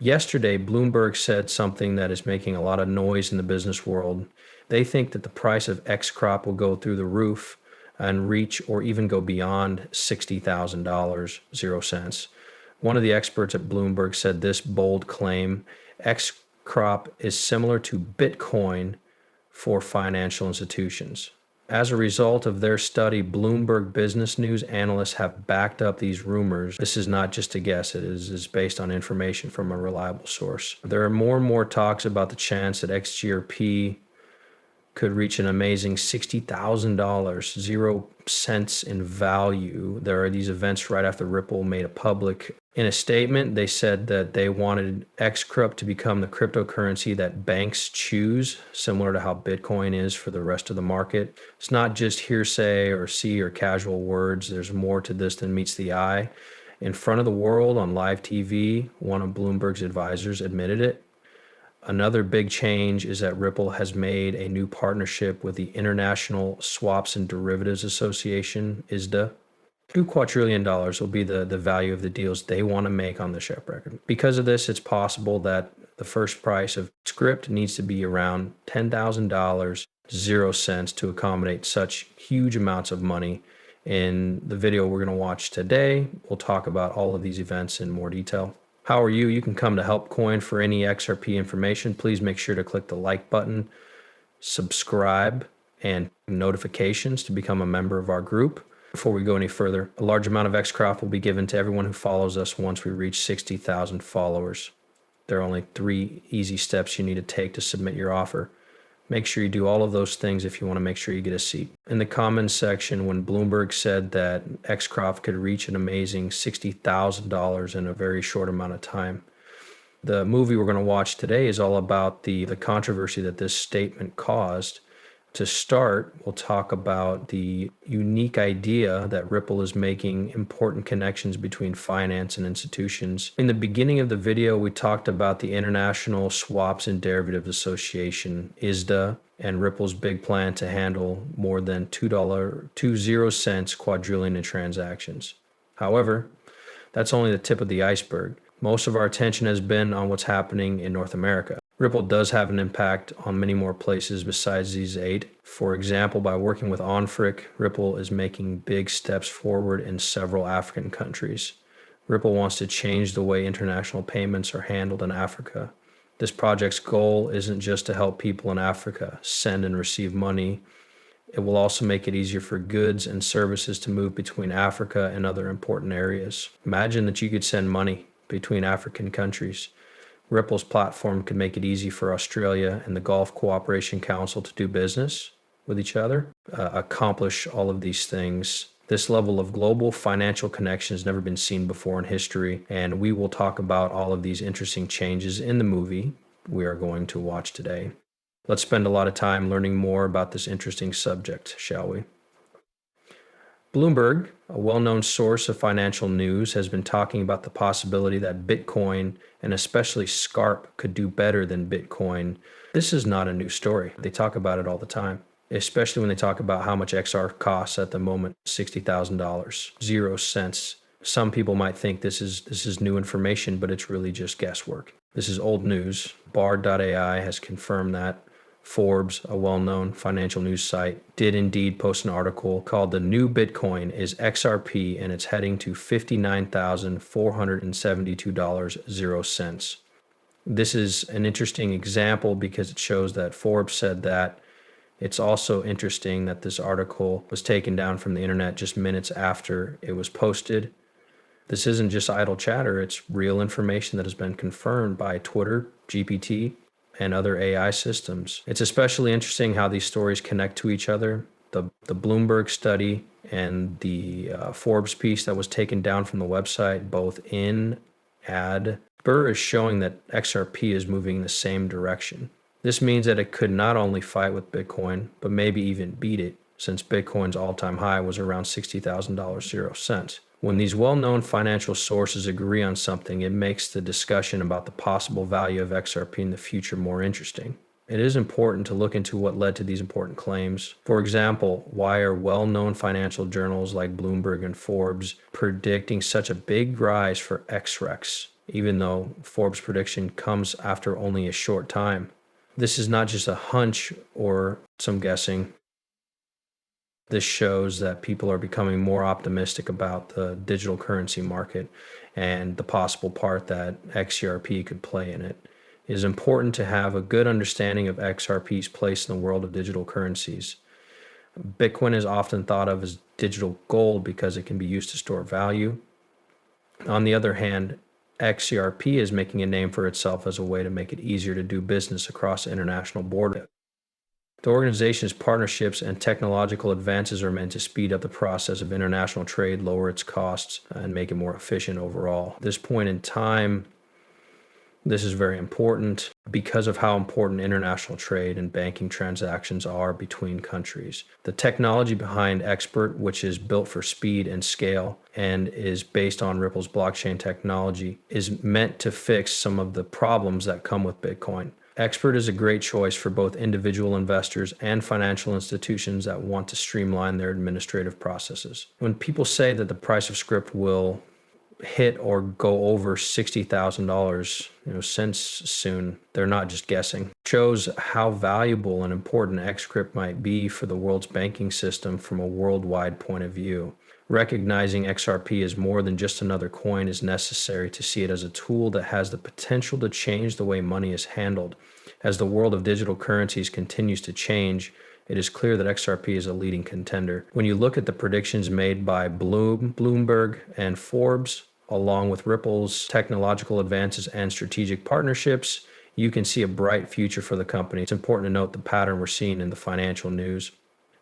Yesterday, Bloomberg said something that is making a lot of noise in the business world. They think that the price of XRP will go through the roof and reach or even go beyond $60,000, 0 cents. One of the experts at Bloomberg said this bold claim: XRP is similar to Bitcoin for financial institutions. As a result of their study, Bloomberg Business News analysts have backed up these rumors. This is not just a guess, it is based on information from a reliable source. There are more and more talks about the chance that XRP could reach an amazing $60,000, 0 cents in value. There are these events right after Ripple made it public. In a statement, they said that they wanted XRP to become the cryptocurrency that banks choose, similar to how Bitcoin is for the rest of the market. It's not just hearsay or casual words. There's more to this than meets the eye. In front of the world on live TV, one of Bloomberg's advisors admitted it. Another big change is that Ripple has made a new partnership with the International Swaps and Derivatives Association, ISDA. $2 quadrillion will be the value of the deals they want to make on the ship record. Because of this, it's possible that the first price of script needs to be around $10,000, 0 cents, to accommodate such huge amounts of money. In the video we're going to watch today, we'll talk about all of these events in more detail. How are you? You can come to HelpCoin for any XRP information. Please make sure to click the like button, subscribe, and notifications to become a member of our group. Before we go any further, a large amount of XRP will be given to everyone who follows us once we reach 60,000 followers. There are only 3 easy steps you need to take to submit your offer. Make sure you do all of those things if you want to make sure you get a seat. In the comments section, when Bloomberg said that XRP could reach an amazing $60,000 in a very short amount of time, the movie we're going to watch today is all about the controversy that this statement caused. To start, we'll talk about the unique idea that Ripple is making important connections between finance and institutions. In the beginning of the video, we talked about the International Swaps and Derivatives Association, ISDA, and Ripple's big plan to handle more than 0 cents quadrillion in transactions. However, that's only the tip of the iceberg. Most of our attention has been on what's happening in North America. Ripple does have an impact on many more places besides these 8. For example, by working with OnFric, Ripple is making big steps forward in several African countries. Ripple wants to change the way international payments are handled in Africa. This project's goal isn't just to help people in Africa send and receive money. It will also make it easier for goods and services to move between Africa and other important areas. Imagine that you could send money between African countries. Ripple's platform could make it easy for Australia and the Gulf Cooperation Council to do business with each other, accomplish all of these things. This level of global financial connection has never been seen before in history, and we will talk about all of these interesting changes in the movie we are going to watch today. Let's spend a lot of time learning more about this interesting subject, shall we? Bloomberg, a well-known source of financial news, has been talking about the possibility that Bitcoin, and especially SKYRP, could do better than Bitcoin. This is not a new story. They talk about it all the time, especially when they talk about how much XR costs at the moment: $60,000, 0 cents. Some people might think this is new information, but it's really just guesswork. This is old news. Bard.ai has confirmed that. Forbes, a well-known financial news site, did indeed post an article called "The New Bitcoin is XRP and it's heading to $59,472, 0 cents." This is an interesting example because it shows that Forbes said that. It's also interesting that this article was taken down from the internet just minutes after it was posted. This isn't just idle chatter, it's real information that has been confirmed by Twitter, GPT, and other AI systems. It's especially interesting how these stories connect to each other. The Bloomberg study and the Forbes piece that was taken down from the website, both Burr is showing that XRP is moving in the same direction. This means that it could not only fight with Bitcoin, but maybe even beat it, since Bitcoin's all-time high was around $60,000, 0 cents. When these well-known financial sources agree on something, it makes the discussion about the possible value of XRP in the future more interesting. It is important to look into what led to these important claims. For example, why are well-known financial journals like Bloomberg and Forbes predicting such a big rise for XREX even though Forbes' prediction comes after only a short time. This is not just a hunch or some guessing. This shows that people are becoming more optimistic about the digital currency market and the possible part that XRP could play in it. It is important to have a good understanding of XRP's place in the world of digital currencies. Bitcoin is often thought of as digital gold because it can be used to store value. On the other hand, XRP is making a name for itself as a way to make it easier to do business across international borders. The organization's partnerships and technological advances are meant to speed up the process of international trade, lower its costs, and make it more efficient overall. At this point in time, this is very important because of how important international trade and banking transactions are between countries. The technology behind Expert, which is built for speed and scale and is based on Ripple's blockchain technology, is meant to fix some of the problems that come with Bitcoin. Expert is a great choice for both individual investors and financial institutions that want to streamline their administrative processes. When people say that the price of script will hit or go over $60,000, cents soon, they're not just guessing. It shows how valuable and important XScript might be for the world's banking system from a worldwide point of view. Recognizing XRP as more than just another coin is necessary to see it as a tool that has the potential to change the way money is handled. As the world of digital currencies continues to change, it is clear that XRP is a leading contender. When you look at the predictions made by Bloomberg and Forbes, along with Ripple's technological advances and strategic partnerships, you can see a bright future for the company. It's important to note the pattern we're seeing in the financial news,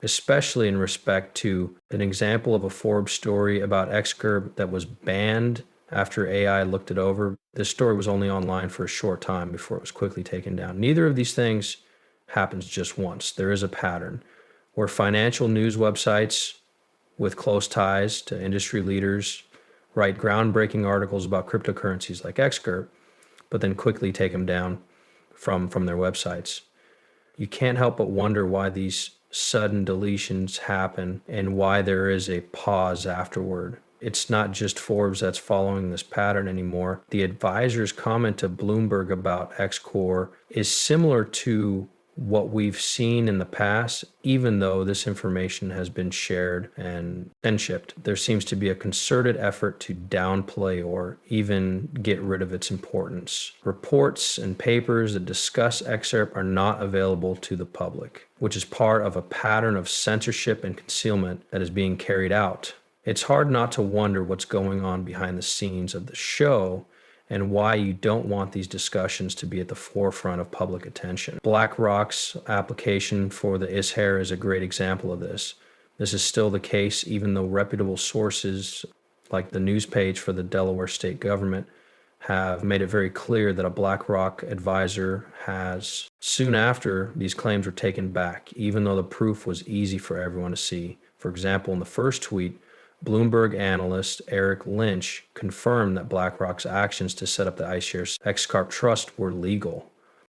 especially in respect to an example of a Forbes story about XCurb that was banned after AI looked it over. This story was only online for a short time before it was quickly taken down. Neither of these things happens just once. There is a pattern where financial news websites with close ties to industry leaders write groundbreaking articles about cryptocurrencies like XCurb, but then quickly take them down from their websites. You can't help but wonder why these sudden deletions happen and why there is a pause afterward. It's not just Forbes that's following this pattern anymore. The advisor's comment to Bloomberg about XCore is similar to what we've seen in the past, even though this information has been shared and shipped. There seems to be a concerted effort to downplay or even get rid of its importance. Reports and papers that discuss XRP are not available to the public, which is part of a pattern of censorship and concealment that is being carried out. It's hard not to wonder what's going on behind the scenes of the show and why you don't want these discussions to be at the forefront of public attention. BlackRock's application for the ISHARE is a great example of this. This is still the case even though reputable sources like the news page for the Delaware state government have made it very clear that a BlackRock advisor has, soon after these claims were taken back, even though the proof was easy for everyone to see. For example, in the first tweet, Bloomberg analyst Eric Lynch confirmed that BlackRock's actions to set up the iShares XCarp Trust were legal.